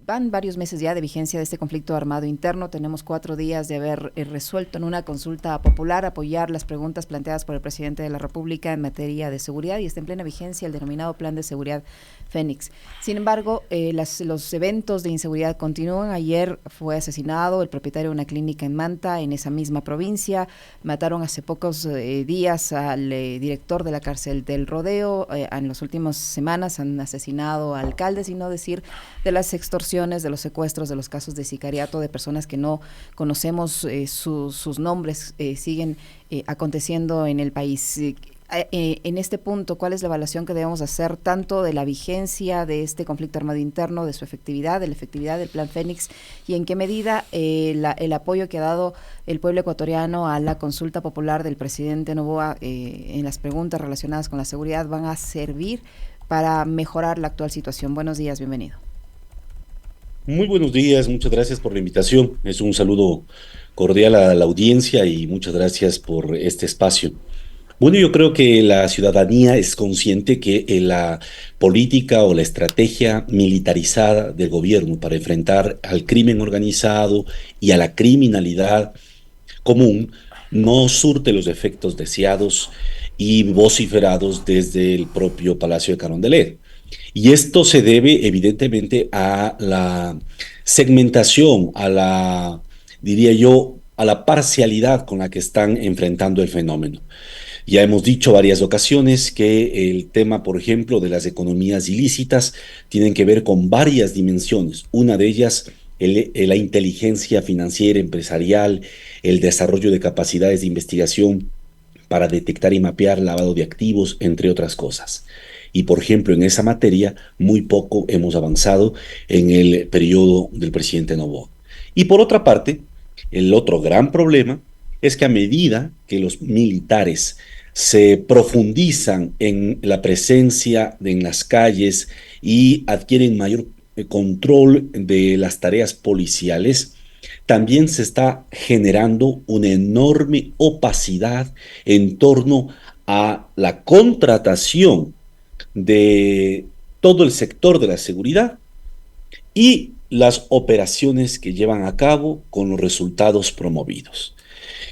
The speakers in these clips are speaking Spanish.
van varios meses ya de vigencia de este conflicto armado interno. Tenemos 4 días de haber resuelto en una consulta popular apoyar las preguntas planteadas por el presidente de la República en materia de seguridad, y está en plena vigencia el denominado Plan de Seguridad Fénix. Sin embargo, los eventos de inseguridad continúan. Ayer fue asesinado el propietario de una clínica en Manta, en esa misma provincia. Mataron hace pocos días al director de la cárcel del Rodeo. En las últimas semanas han asesinado a alcaldes, y no decir de las extorsiones, de los secuestros, de los casos de sicariato de personas que no conocemos sus nombres, siguen aconteciendo en el país. En este punto, ¿cuál es la evaluación que debemos hacer tanto de la vigencia de este conflicto armado interno, de su efectividad, de la efectividad del Plan Fénix, y en qué medida el apoyo que ha dado el pueblo ecuatoriano a la consulta popular del presidente Noboa en las preguntas relacionadas con la seguridad van a servir para mejorar la actual situación? Buenos días, bienvenido. Muy buenos días, muchas gracias por la invitación. Es un saludo cordial a la audiencia y muchas gracias por este espacio. Bueno, yo creo que la ciudadanía es consciente que la política o la estrategia militarizada del gobierno para enfrentar al crimen organizado y a la criminalidad común no surte los efectos deseados y vociferados desde el propio Palacio de Carondelet. Y esto se debe evidentemente a la segmentación, diría yo, a la parcialidad con la que están enfrentando el fenómeno. Ya hemos dicho varias ocasiones que el tema, por ejemplo, de las economías ilícitas tienen que ver con varias dimensiones. Una de ellas, la inteligencia financiera, empresarial, el desarrollo de capacidades de investigación para detectar y mapear lavado de activos, entre otras cosas. Y, por ejemplo, en esa materia, muy poco hemos avanzado en el periodo del presidente Noboa. Y por otra parte, el otro gran problema es que a medida que los militares se profundizan en la presencia en las calles y adquieren mayor control de las tareas policiales, también se está generando una enorme opacidad en torno a la contratación de todo el sector de la seguridad y las operaciones que llevan a cabo con los resultados promovidos.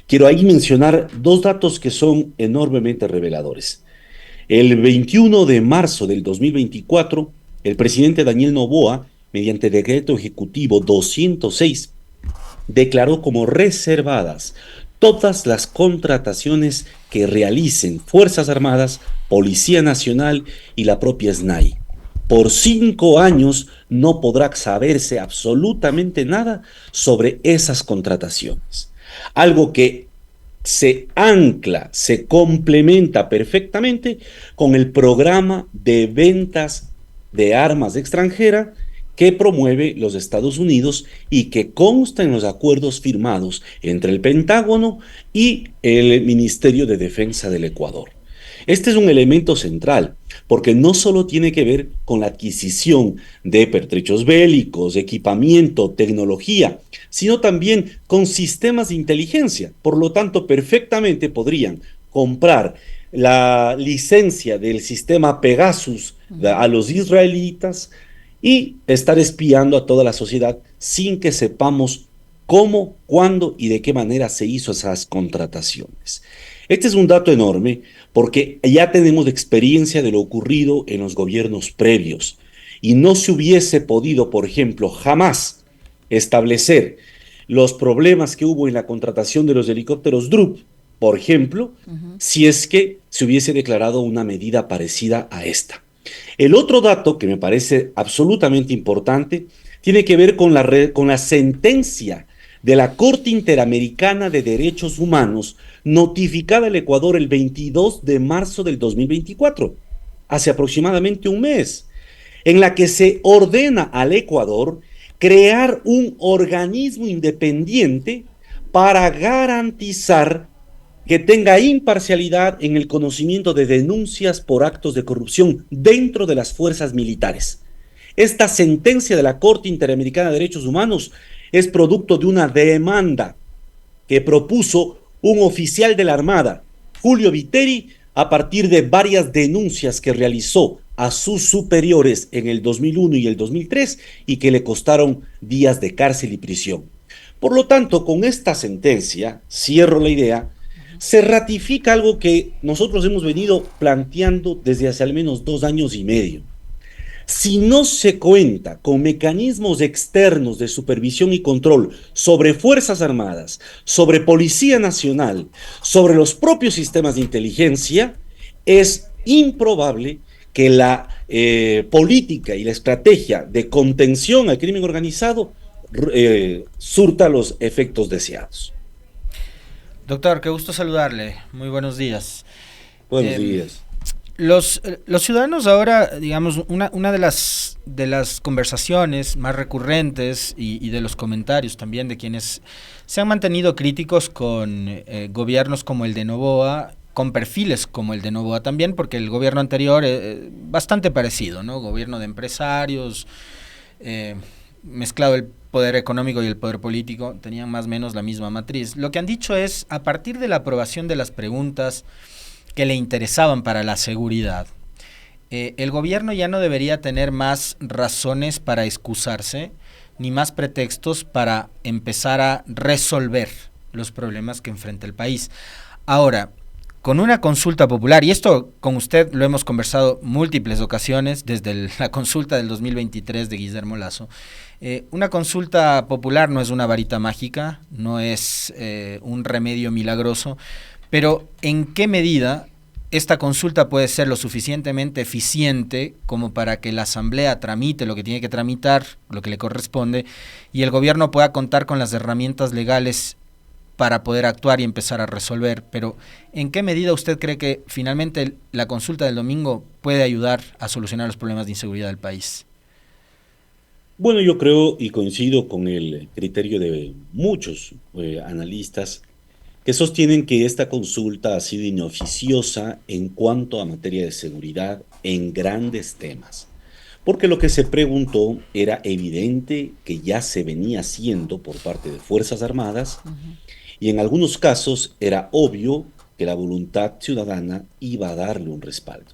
Quiero ahí mencionar dos datos que son enormemente reveladores. El 21 de marzo del 2024, el presidente Daniel Noboa, mediante decreto ejecutivo 206, declaró como reservadas todas las contrataciones que realicen Fuerzas Armadas, Policía Nacional y la propia SNAI. Por 5 años no podrá saberse absolutamente nada sobre esas contrataciones. Algo que se ancla, se complementa perfectamente con el programa de ventas de armas extranjera que promueve los Estados Unidos y que consta en los acuerdos firmados entre el Pentágono y el Ministerio de Defensa del Ecuador. Este es un elemento central, porque no solo tiene que ver con la adquisición de pertrechos bélicos, equipamiento, tecnología, sino también con sistemas de inteligencia. Por lo tanto, perfectamente podrían comprar la licencia del sistema Pegasus a los israelitas y estar espiando a toda la sociedad sin que sepamos cómo, cuándo y de qué manera se hizo esas contrataciones. Este es un dato enorme porque ya tenemos experiencia de lo ocurrido en los gobiernos previos y no se hubiese podido, por ejemplo, jamás establecer los problemas que hubo en la contratación de los helicópteros Drup, por ejemplo, si es que se hubiese declarado una medida parecida a esta. El otro dato que me parece absolutamente importante tiene que ver con la sentencia de la Corte Interamericana de Derechos Humanos notificada al Ecuador el 22 de marzo del 2024, hace aproximadamente un mes, en la que se ordena al Ecuador crear un organismo independiente para garantizar que tenga imparcialidad en el conocimiento de denuncias por actos de corrupción dentro de las fuerzas militares. Esta sentencia de la Corte Interamericana de Derechos Humanos es producto de una demanda que propuso un oficial de la Armada, Julio Viteri, a partir de varias denuncias que realizó a sus superiores en el 2001 y el 2003 y que le costaron días de cárcel y prisión. Por lo tanto, con esta sentencia, cierro la idea, se ratifica algo que nosotros hemos venido planteando desde hace al menos 2 años y medio. Si no se cuenta con mecanismos externos de supervisión y control sobre Fuerzas Armadas, sobre Policía Nacional, sobre los propios sistemas de inteligencia, es improbable que la política y la estrategia de contención al crimen organizado surta los efectos deseados. Doctor, qué gusto saludarle. Muy buenos días. Buenos días. Los ciudadanos ahora, digamos, una de las conversaciones más recurrentes y de los comentarios también de quienes se han mantenido críticos con gobiernos como el de Noboa, con perfiles como el de Noboa también, porque el gobierno anterior bastante parecido, ¿no? Gobierno de empresarios, mezclado el poder económico y el poder político, tenían más o menos la misma matriz. Lo que han dicho es, a partir de la aprobación de las preguntas que le interesaban para la seguridad, el gobierno ya no debería tener más razones para excusarse, ni más pretextos para empezar a resolver los problemas que enfrenta el país. Ahora, con una consulta popular, y esto con usted lo hemos conversado múltiples ocasiones, desde la consulta del 2023 de Guillermo Lasso, una consulta popular no es una varita mágica, no es un remedio milagroso, pero ¿en qué medida esta consulta puede ser lo suficientemente eficiente como para que la Asamblea tramite lo que tiene que tramitar, lo que le corresponde, y el gobierno pueda contar con las herramientas legales para poder actuar y empezar a resolver? Pero ¿en qué medida usted cree que finalmente la consulta del domingo puede ayudar a solucionar los problemas de inseguridad del país? Bueno, yo creo y coincido con el criterio de muchos analistas que sostienen que esta consulta ha sido inoficiosa en cuanto a materia de seguridad en grandes temas, porque lo que se preguntó era evidente que ya se venía haciendo por parte de Fuerzas Armadas y en algunos casos era obvio que la voluntad ciudadana iba a darle un respaldo.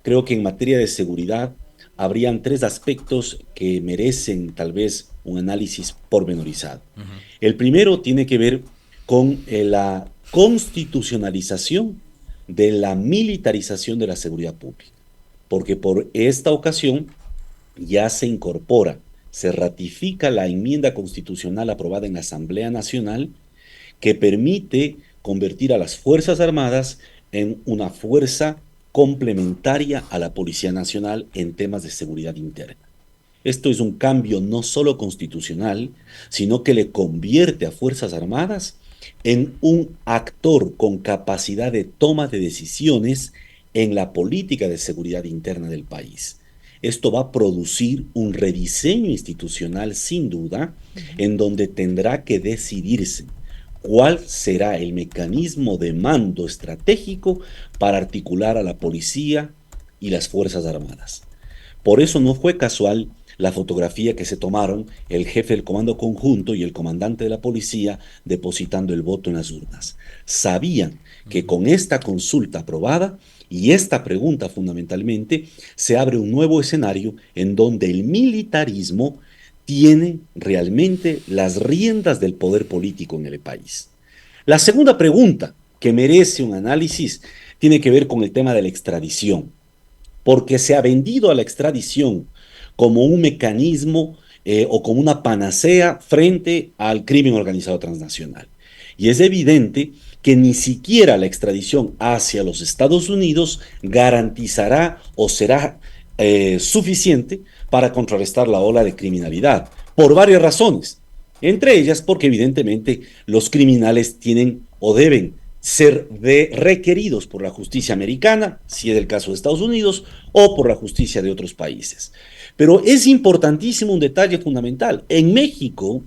Creo que en materia de seguridad habrían tres aspectos que merecen tal vez un análisis pormenorizado. El primero tiene que ver con la constitucionalización de la militarización de la seguridad pública, porque por esta ocasión ya se incorpora, se ratifica la enmienda constitucional aprobada en la Asamblea Nacional que permite convertir a las Fuerzas Armadas en una fuerza complementaria a la Policía Nacional en temas de seguridad interna. Esto es un cambio no solo constitucional, sino que le convierte a Fuerzas Armadas en un actor con capacidad de toma de decisiones en la política de seguridad interna del país. Esto va a producir un rediseño institucional sin duda, en donde tendrá que decidirse cuál será el mecanismo de mando estratégico para articular a la policía y las Fuerzas Armadas. Por eso no fue casual la fotografía que se tomaron el jefe del Comando Conjunto y el comandante de la policía depositando el voto en las urnas. Sabían que con esta consulta aprobada y esta pregunta fundamentalmente se abre un nuevo escenario en donde el militarismo tiene realmente las riendas del poder político en el país. La segunda pregunta que merece un análisis tiene que ver con el tema de la extradición, porque se ha vendido a la extradición como un mecanismo o como una panacea frente al crimen organizado transnacional. Y es evidente que ni siquiera la extradición hacia los Estados Unidos garantizará o será suficiente para contrarrestar la ola de criminalidad, por varias razones. Entre ellas porque evidentemente los criminales tienen o deben ser requeridos por la justicia americana, si es el caso de Estados Unidos, o por la justicia de otros países. Pero es importantísimo un detalle fundamental. En México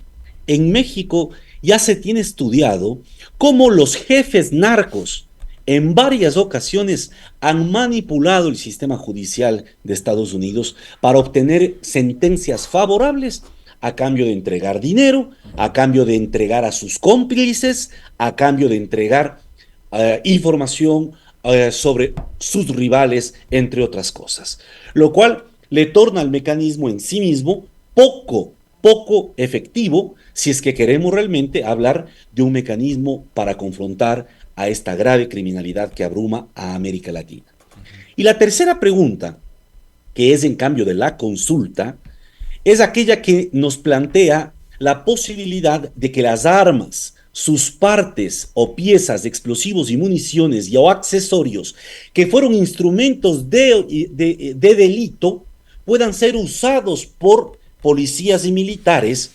ya se tiene estudiado cómo los jefes narcos en varias ocasiones han manipulado el sistema judicial de Estados Unidos para obtener sentencias favorables a cambio de entregar dinero, a cambio de entregar a sus cómplices, a cambio de entregar información sobre sus rivales, entre otras cosas. Lo cual le torna al mecanismo en sí mismo poco efectivo si es que queremos realmente hablar de un mecanismo para confrontar a esta grave criminalidad que abruma a América Latina. Y la tercera pregunta, que es en cambio de la consulta, es aquella que nos plantea la posibilidad de que las armas, sus partes o piezas de explosivos y municiones o accesorios que fueron instrumentos de delito puedan ser usados por policías y militares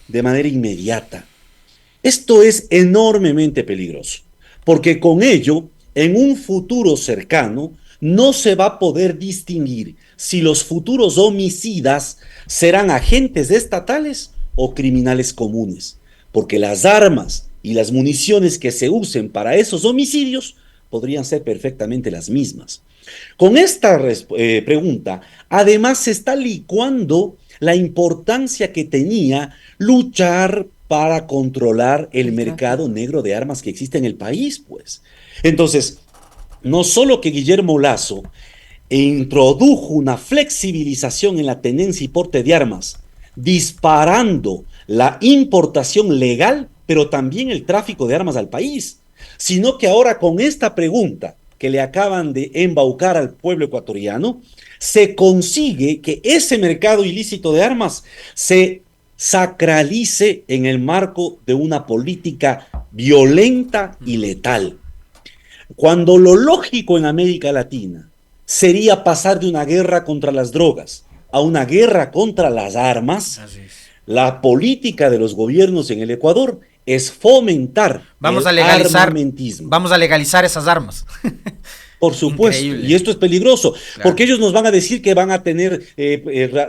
de manera inmediata. Esto es enormemente peligroso, porque con ello, en un futuro cercano, no se va a poder distinguir si los futuros homicidas serán agentes estatales o criminales comunes, porque las armas y las municiones que se usen para esos homicidios podrían ser perfectamente las mismas. Con esta pregunta, además se está licuando la importancia que tenía luchar para controlar el mercado negro de armas que existe en el país, pues. Entonces, no solo que Guillermo Lasso introdujo una flexibilización en la tenencia y porte de armas, disparando la importación legal, pero también el tráfico de armas al país, sino que ahora con esta pregunta que le acaban de embaucar al pueblo ecuatoriano, se consigue que ese mercado ilícito de armas se sacralice en el marco de una política violenta y letal. Cuando lo lógico en América Latina sería pasar de una guerra contra las drogas a una guerra contra las armas, la política de los gobiernos en el Ecuador es fomentar el armamentismo. Vamos a legalizar esas armas. Por supuesto, increíble. Y esto es peligroso, claro, porque ellos nos van a decir que van a tener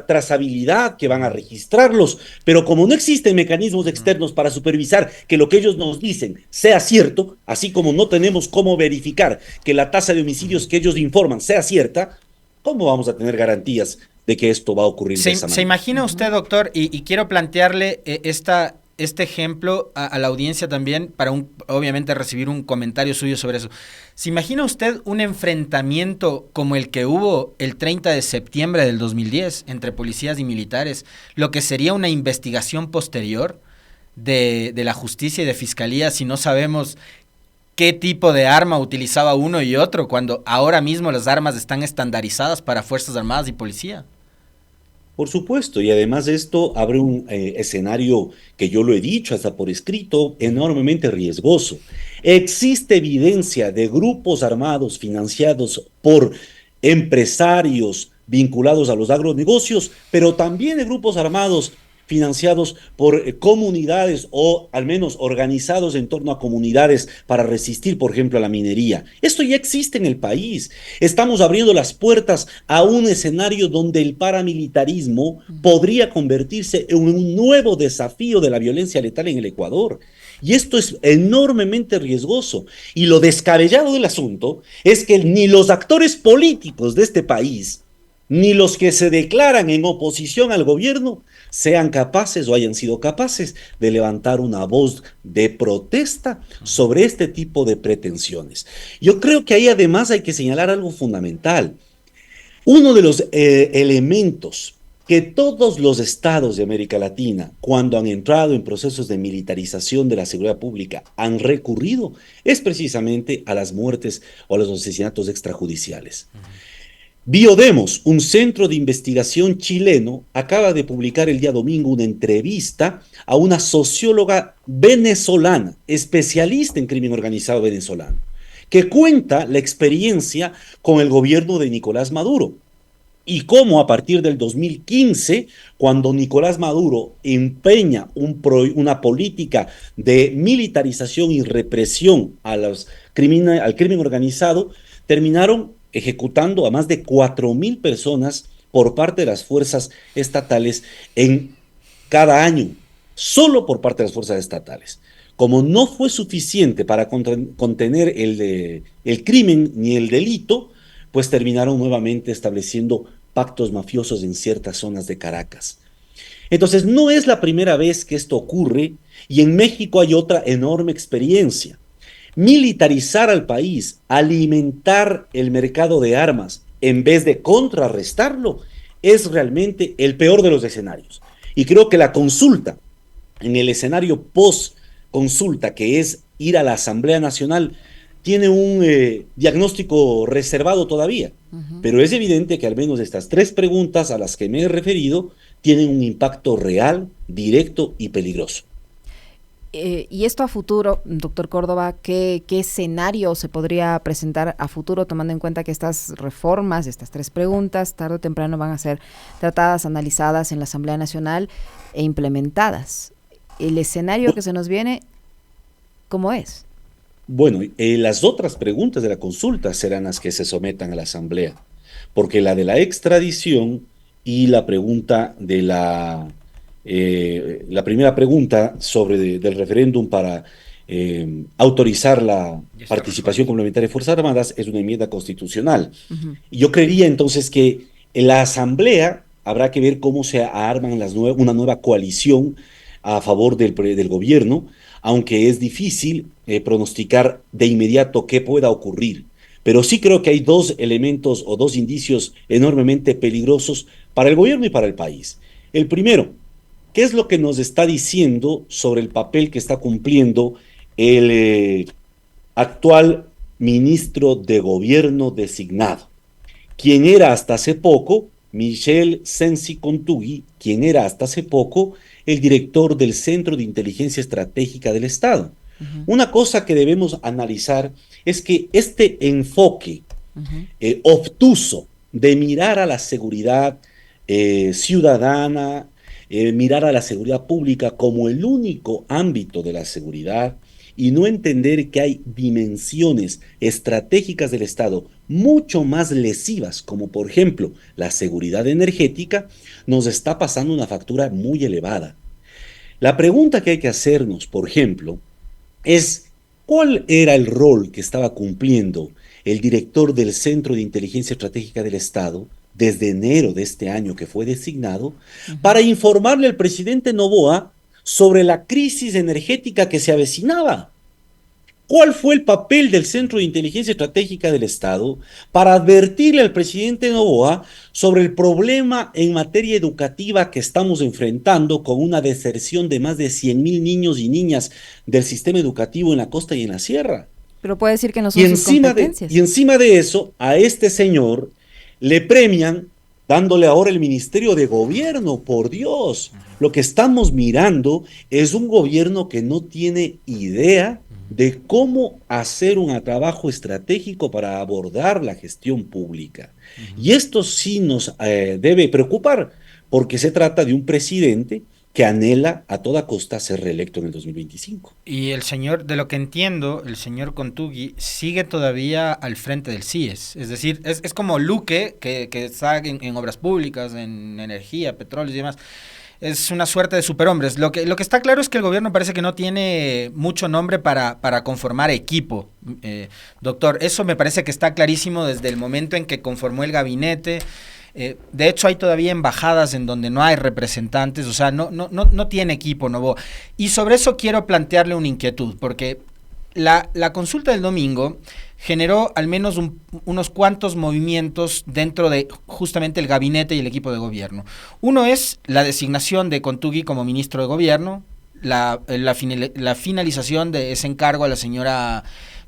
trazabilidad, que van a registrarlos, pero como no existen mecanismos externos para supervisar que lo que ellos nos dicen sea cierto, así como no tenemos cómo verificar que la tasa de homicidios que ellos informan sea cierta, ¿cómo vamos a tener garantías de que esto va a ocurrir de esa manera? ¿Se imagina usted, doctor, y quiero plantearle este ejemplo a la audiencia también para obviamente recibir un comentario suyo sobre eso? ¿Se imagina usted un enfrentamiento como el que hubo el 30 de septiembre del 2010 entre policías y militares, lo que sería una investigación posterior de la justicia y de fiscalía si no sabemos qué tipo de arma utilizaba uno y otro, cuando ahora mismo las armas están estandarizadas para Fuerzas Armadas y Policía? Por supuesto, y además esto abre un escenario que yo lo he dicho hasta por escrito, enormemente riesgoso. Existe evidencia de grupos armados financiados por empresarios vinculados a los agronegocios, pero también de grupos armados financiados por comunidades o al menos organizados en torno a comunidades para resistir, por ejemplo, a la minería. Esto ya existe en el país. Estamos abriendo las puertas a un escenario donde el paramilitarismo podría convertirse en un nuevo desafío de la violencia letal en el Ecuador. Y esto es enormemente riesgoso. Y lo descabellado del asunto es que ni los actores políticos de este país, ni los que se declaran en oposición al gobierno, sean capaces o hayan sido capaces de levantar una voz de protesta sobre este tipo de pretensiones. Yo creo que ahí además hay que señalar algo fundamental. Uno de los elementos que todos los estados de América Latina, cuando han entrado en procesos de militarización de la seguridad pública, han recurrido, es precisamente a las muertes o a los asesinatos extrajudiciales. Biodemos, un centro de investigación chileno, acaba de publicar el día domingo una entrevista a una socióloga venezolana, especialista en crimen organizado venezolano, que cuenta la experiencia con el gobierno de Nicolás Maduro y cómo a partir del 2015, cuando Nicolás Maduro empeña una política de militarización y represión al crimen organizado, terminaron ejecutando a más de 4,000 personas por parte de las fuerzas estatales en cada año, solo por parte de las fuerzas estatales. Como no fue suficiente para contener el crimen ni el delito, pues terminaron nuevamente estableciendo pactos mafiosos en ciertas zonas de Caracas. Entonces, no es la primera vez que esto ocurre, y en México hay otra enorme experiencia. militarizar al país, alimentar el mercado de armas en vez de contrarrestarlo, es realmente el peor de los escenarios. Y creo que la consulta, en el escenario post-consulta, que es ir a la Asamblea Nacional, tiene un diagnóstico reservado todavía. Pero es evidente que al menos estas 3 preguntas a las que me he referido tienen un impacto real, directo y peligroso. Y esto a futuro, doctor Córdoba, ¿qué escenario se podría presentar a futuro, tomando en cuenta que estas reformas, estas 3 preguntas, tarde o temprano van a ser tratadas, analizadas en la Asamblea Nacional e implementadas? El escenario que se nos viene, ¿cómo es? Bueno, las otras preguntas de la consulta serán las que se sometan a la Asamblea, porque la de la extradición y la pregunta de la primera pregunta del referéndum para autorizar la participación complementaria de Fuerzas Armadas es una enmienda constitucional. Y yo creería entonces que en la Asamblea habrá que ver cómo se arman una nueva coalición a favor del gobierno, aunque es difícil pronosticar de inmediato qué pueda ocurrir. Pero sí creo que hay 2 elementos o 2 indicios enormemente peligrosos para el gobierno y para el país. El primero, ¿qué es lo que nos está diciendo sobre el papel que está cumpliendo el actual ministro de gobierno designado? Quien era hasta hace poco, Michel Sensi Contugui, quien era hasta hace poco el director del Centro de Inteligencia Estratégica del Estado. Una cosa que debemos analizar es que este enfoque obtuso de mirar a la seguridad ciudadana, mirar a la seguridad pública como el único ámbito de la seguridad y no entender que hay dimensiones estratégicas del Estado mucho más lesivas, como por ejemplo la seguridad energética, nos está pasando una factura muy elevada. La pregunta que hay que hacernos, por ejemplo, es ¿cuál era el rol que estaba cumpliendo el director del Centro de Inteligencia Estratégica del Estado desde enero de este año que fue designado para informarle al presidente Noboa sobre la crisis energética que se avecinaba? ¿Cuál fue el papel del Centro de Inteligencia Estratégica del Estado para advertirle al presidente Noboa sobre el problema en materia educativa que estamos enfrentando con una deserción de más de 100,000 niños y niñas del sistema educativo en la costa y en la sierra? Pero puede decir que no son sus competencias. Y encima de eso, a este señor le premian dándole ahora el Ministerio de Gobierno. Por Dios, lo que estamos mirando es un gobierno que no tiene idea de cómo hacer un trabajo estratégico para abordar la gestión pública. Y esto sí nos debe preocupar, porque se trata de un presidente que anhela a toda costa ser reelecto en el 2025. Y el señor, de lo que entiendo, el señor Contugui sigue todavía al frente del CIES. Es decir, es como Luque, que está en obras públicas, en energía, petróleo y demás. Es una suerte de superhombres. Lo que está claro es que el gobierno parece que no tiene mucho nombre para conformar equipo, doctor. Eso me parece que está clarísimo desde el momento en que conformó el gabinete. De hecho, hay todavía embajadas en donde no hay representantes, o sea, no tiene equipo Noboa. Y sobre eso quiero plantearle una inquietud, porque la consulta del domingo generó al menos unos cuantos movimientos dentro de justamente el gabinete y el equipo de gobierno. Uno es la designación de Contugui como ministro de gobierno, la finalización de ese encargo a la señora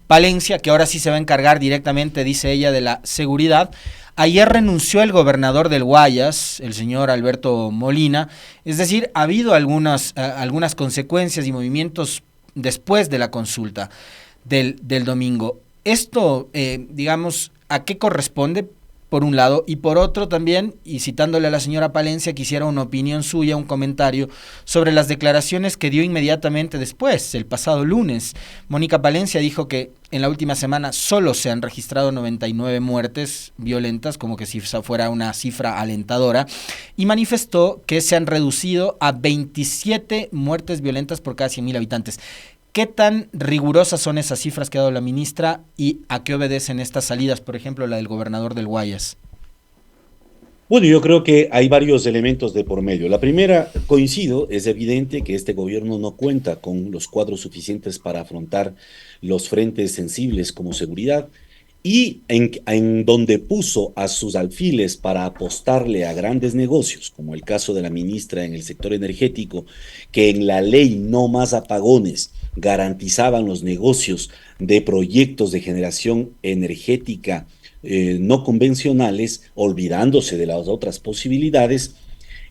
Palencia, que ahora sí se va a encargar directamente, dice ella, de la seguridad. Ayer renunció el gobernador del Guayas, el señor Alberto Molina, es decir, ha habido algunas consecuencias y movimientos después de la consulta del domingo. Esto, digamos, ¿a qué corresponde? Por un lado, y por otro también, y citándole a la señora Palencia, quisiera una opinión suya, un comentario sobre las declaraciones que dio inmediatamente después, el pasado lunes. Mónica Palencia dijo que en la última semana solo se han registrado 99 muertes violentas, como que si fuera una cifra alentadora, y manifestó que se han reducido a 27 muertes violentas por cada 100,000 habitantes. ¿Qué tan rigurosas son esas cifras que ha dado la ministra y a qué obedecen estas salidas, por ejemplo, la del gobernador del Guayas? Bueno, yo creo que hay varios elementos de por medio. La primera, coincido, es evidente que este gobierno no cuenta con los cuadros suficientes para afrontar los frentes sensibles como seguridad y en donde puso a sus alfiles para apostarle a grandes negocios, como el caso de la ministra en el sector energético, que en la ley no más apagones garantizaban los negocios de proyectos de generación energética no convencionales, olvidándose de las otras posibilidades,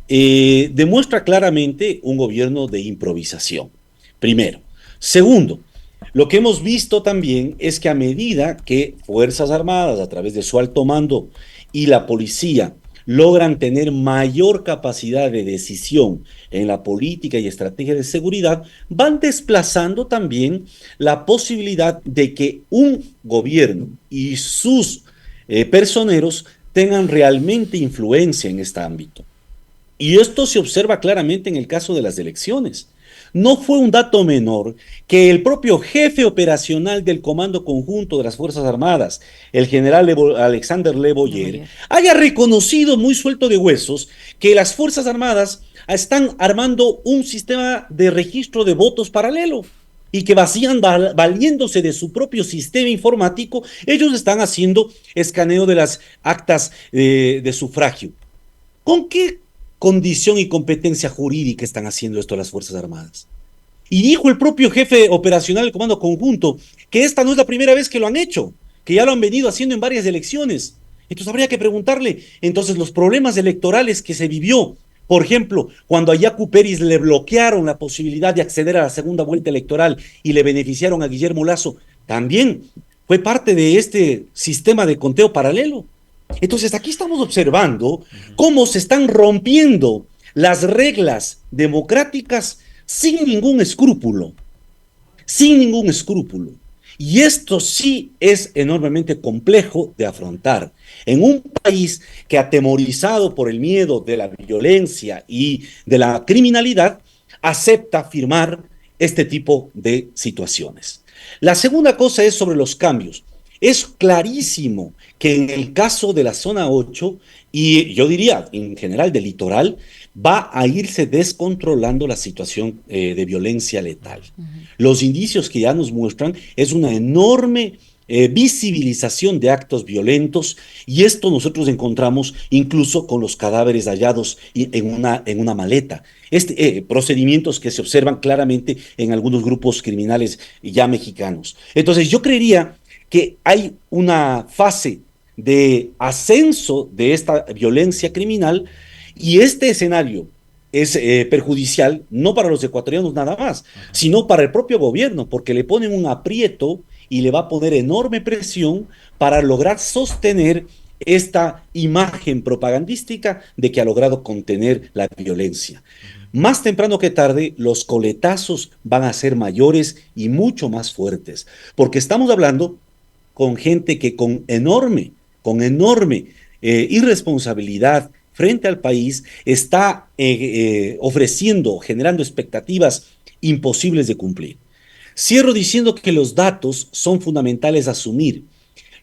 demuestra claramente un gobierno de improvisación, primero. Segundo, lo que hemos visto también es que a medida que Fuerzas Armadas, a través de su alto mando, y la policía logran tener mayor capacidad de decisión en la política y estrategia de seguridad, van desplazando también la posibilidad de que un gobierno y sus personeros tengan realmente influencia en este ámbito. Y esto se observa claramente en el caso de las elecciones. No fue un dato menor que el propio jefe operacional del Comando Conjunto de las Fuerzas Armadas, el general Alexander Le Boyer, haya reconocido muy suelto de huesos que las Fuerzas Armadas están armando un sistema de registro de votos paralelo y que vacían valiéndose de su propio sistema informático, ellos están haciendo escaneo de las actas de sufragio. ¿Con qué condición y competencia jurídica están haciendo esto las Fuerzas Armadas? Y dijo el propio jefe operacional del Comando Conjunto que esta no es la primera vez que lo han hecho, que ya lo han venido haciendo en varias elecciones. Entonces habría que preguntarle, entonces los problemas electorales que se vivió, por ejemplo, cuando a Yacu Peris le bloquearon la posibilidad de acceder a la segunda vuelta electoral y le beneficiaron a Guillermo Lasso, también fue parte de este sistema de conteo paralelo. Entonces aquí estamos observando cómo se están rompiendo las reglas democráticas sin ningún escrúpulo, sin ningún escrúpulo. Y esto sí es enormemente complejo de afrontar. En un país que, atemorizado por el miedo de la violencia y de la criminalidad, acepta firmar este tipo de situaciones. La segunda cosa es sobre los cambios. Es clarísimo que en el caso de la zona 8, y yo diría en general del litoral, va a irse descontrolando la situación de violencia letal. Los indicios que ya nos muestran es una enorme visibilización de actos violentos, y esto nosotros encontramos incluso con los cadáveres hallados en una maleta. Procedimientos que se observan claramente en algunos grupos criminales ya mexicanos. Entonces yo creería que hay una fase de ascenso de esta violencia criminal, y este escenario es perjudicial no para los ecuatorianos nada más, sino para el propio gobierno, porque le ponen un aprieto y le va a poner enorme presión para lograr sostener esta imagen propagandística de que ha logrado contener la violencia. Más temprano que tarde, los coletazos van a ser mayores y mucho más fuertes, porque estamos hablando con gente que con enorme irresponsabilidad frente al país está ofreciendo, generando expectativas imposibles de cumplir. Cierro diciendo que los datos son fundamentales a asumir.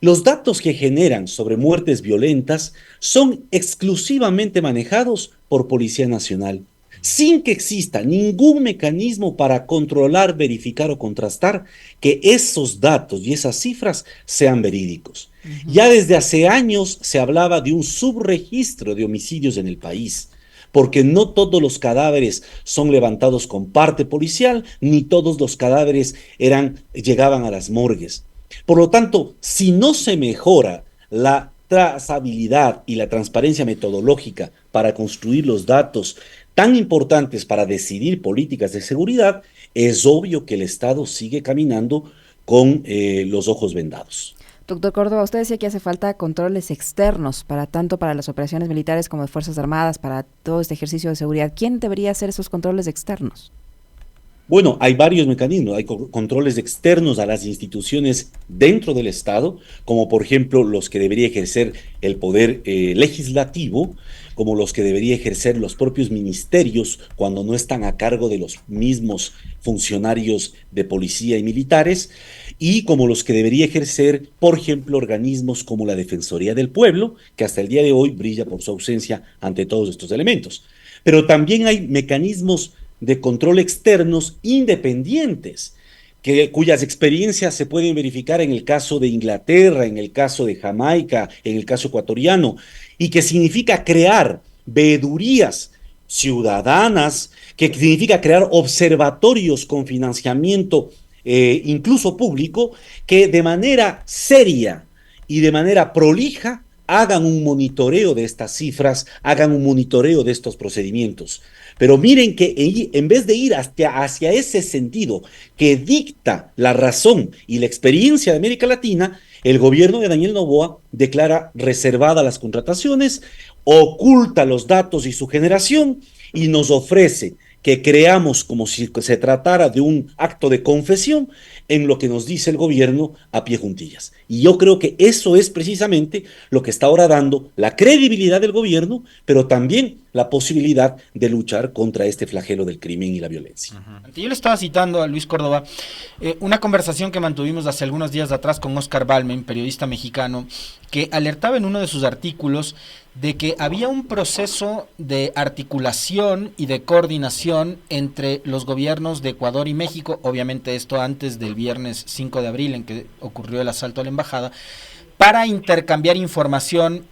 Los datos que generan sobre muertes violentas son exclusivamente manejados por Policía Nacional, sin que exista ningún mecanismo para controlar, verificar o contrastar que esos datos y esas cifras sean verídicos. Ya desde hace años se hablaba de un subregistro de homicidios en el país, porque no todos los cadáveres son levantados con parte policial, ni todos los cadáveres llegaban a las morgues. Por lo tanto, si no se mejora la trazabilidad y la transparencia metodológica para construir los datos tan importantes para decidir políticas de seguridad, es obvio que el Estado sigue caminando con los ojos vendados. Doctor Córdoba, usted decía que hace falta controles externos tanto para las operaciones militares como de Fuerzas Armadas, para todo este ejercicio de seguridad. ¿Quién debería hacer esos controles externos? Bueno, hay varios mecanismos, hay controles externos a las instituciones dentro del Estado, como por ejemplo los que debería ejercer el poder legislativo, como los que debería ejercer los propios ministerios cuando no están a cargo de los mismos funcionarios de policía y militares, y como los que debería ejercer, por ejemplo, organismos como la Defensoría del Pueblo, que hasta el día de hoy brilla por su ausencia ante todos estos elementos. Pero también hay mecanismos de control externos independientes, cuyas experiencias se pueden verificar en el caso de Inglaterra, en el caso de Jamaica, en el caso ecuatoriano, y que significa crear veedurías ciudadanas, que significa crear observatorios con financiamiento incluso público, que de manera seria y de manera prolija hagan un monitoreo de estas cifras, hagan un monitoreo de estos procedimientos. Pero miren que en vez de ir hacia ese sentido que dicta la razón y la experiencia de América Latina, el gobierno de Daniel Noboa declara reservadas las contrataciones, oculta los datos y su generación y nos ofrece que creamos como si se tratara de un acto de confesión en lo que nos dice el gobierno a pie juntillas. Y yo creo que eso es precisamente lo que está ahora dando la credibilidad del gobierno, pero también la posibilidad de luchar contra este flagelo del crimen y la violencia. Yo le estaba citando a Luis Córdoba una conversación que mantuvimos hace algunos días atrás con Oscar Balmen, periodista mexicano, que alertaba en uno de sus artículos de que había un proceso de articulación y de coordinación entre los gobiernos de Ecuador y México, obviamente esto antes del viernes 5 de abril en que ocurrió el asalto a la embajada, para intercambiar información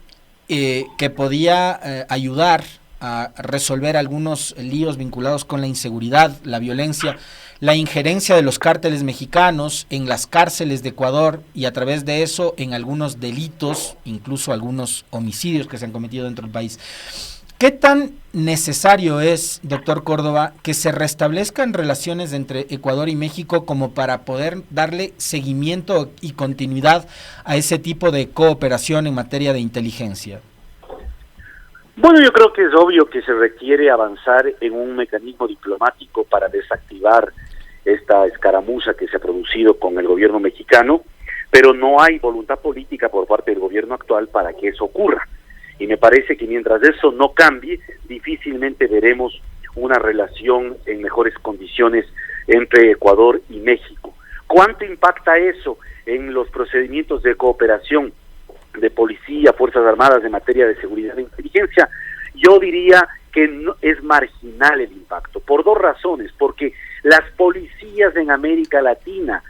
que podía ayudar a resolver algunos líos vinculados con la inseguridad, la violencia, la injerencia de los cárteles mexicanos en las cárceles de Ecuador y a través de eso en algunos delitos, incluso algunos homicidios que se han cometido dentro del país. ¿Qué tan necesario es, doctor Córdoba, que se restablezcan relaciones entre Ecuador y México como para poder darle seguimiento y continuidad a ese tipo de cooperación en materia de inteligencia? Bueno, yo creo que es obvio que se requiere avanzar en un mecanismo diplomático para desactivar esta escaramuza que se ha producido con el gobierno mexicano, pero no hay voluntad política por parte del gobierno actual para que eso ocurra. Y me parece que mientras eso no cambie, difícilmente veremos una relación en mejores condiciones entre Ecuador y México. ¿Cuánto impacta eso en los procedimientos de cooperación de policía, Fuerzas Armadas en materia de seguridad e inteligencia? Yo diría que no, es marginal el impacto, por dos razones, porque las policías en América Latina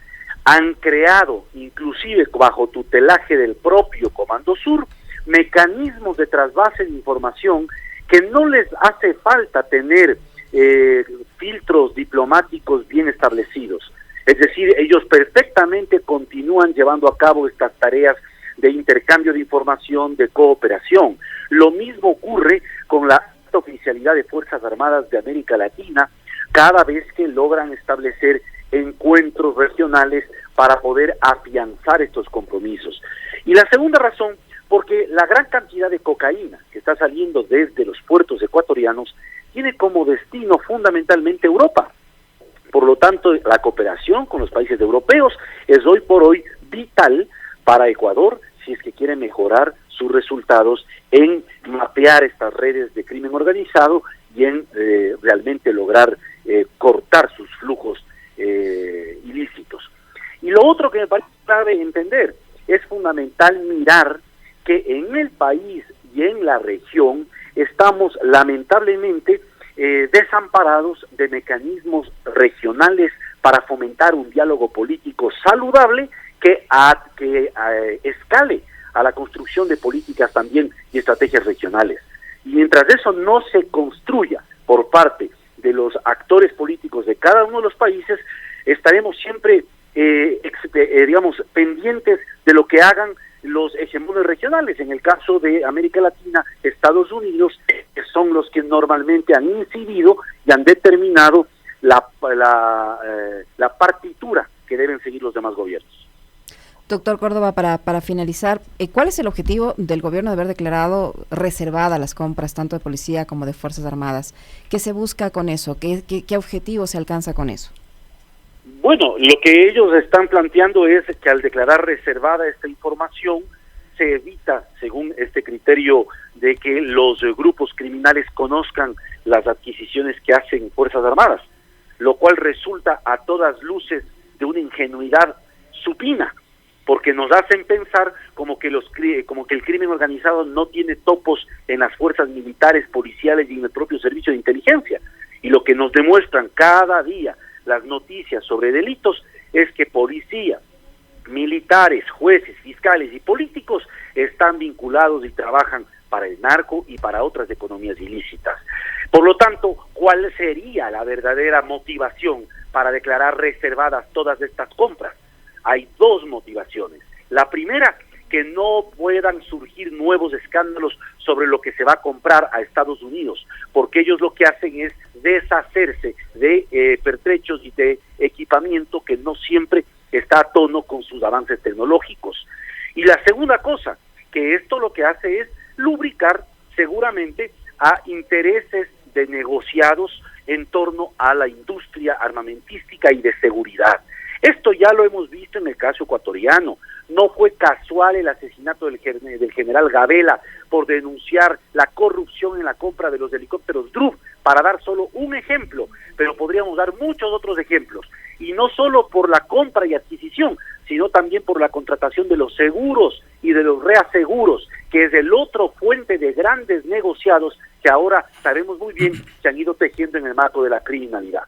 han creado, inclusive bajo tutelaje del propio Comando Sur, mecanismos de trasvase de información que no les hace falta tener filtros diplomáticos bien establecidos. Es decir, ellos perfectamente continúan llevando a cabo estas tareas de intercambio de información, de cooperación. Lo mismo ocurre con la oficialidad de Fuerzas Armadas de América Latina, cada vez que logran establecer encuentros regionales para poder afianzar estos compromisos. Y la segunda razón, porque la gran cantidad de cocaína que está saliendo desde los puertos ecuatorianos tiene como destino fundamentalmente Europa. Por lo tanto, la cooperación con los países europeos es hoy por hoy vital para Ecuador si es que quiere mejorar sus resultados en mapear estas redes de crimen organizado y en realmente lograr cortar sus flujos ilícitos. Y lo otro que me parece clave entender, es fundamental mirar que en el país y en la región estamos lamentablemente desamparados de mecanismos regionales para fomentar un diálogo político saludable que escale a la construcción de políticas también y estrategias regionales. Y mientras eso no se construya por parte de los actores políticos de cada uno de los países, estaremos siempre, pendientes de lo que hagan los hegemones regionales. En el caso de América Latina, Estados Unidos, que son los que normalmente han incidido y han determinado la partitura que deben seguir los demás gobiernos. Doctor Córdoba, para finalizar, ¿cuál es el objetivo del gobierno de haber declarado reservadas las compras tanto de policía como de Fuerzas Armadas? ¿Qué se busca con eso? ¿Qué objetivo se alcanza con eso? Bueno, lo que ellos están planteando es que al declarar reservada esta información, se evita, según este criterio, de que los grupos criminales conozcan las adquisiciones que hacen Fuerzas Armadas, lo cual resulta a todas luces de una ingenuidad supina, porque nos hacen pensar como que el crimen organizado no tiene topos en las fuerzas militares, policiales y en el propio servicio de inteligencia. Y lo que nos demuestran cada día las noticias sobre delitos es que policía, militares, jueces, fiscales y políticos están vinculados y trabajan para el narco y para otras economías ilícitas. Por lo tanto, ¿cuál sería la verdadera motivación para declarar reservadas todas estas compras? Hay dos motivaciones. La primera, que no puedan surgir nuevos escándalos sobre lo que se va a comprar a Estados Unidos, porque ellos lo que hacen es deshacerse de pertrechos y de equipamiento que no siempre está a tono con sus avances tecnológicos. Y la segunda cosa, que esto lo que hace es lubricar seguramente a intereses de negociados en torno a la industria armamentística y de seguridad. Esto ya lo hemos visto en el caso ecuatoriano. No fue casual el asesinato del general Gabela por denunciar la corrupción en la compra de los helicópteros Drup, para dar solo un ejemplo, pero podríamos dar muchos otros ejemplos. Y no solo por la compra y adquisición, sino también por la contratación de los seguros y de los reaseguros, que es el otro fuente de grandes negociados que ahora sabemos muy bien se han ido tejiendo en el marco de la criminalidad.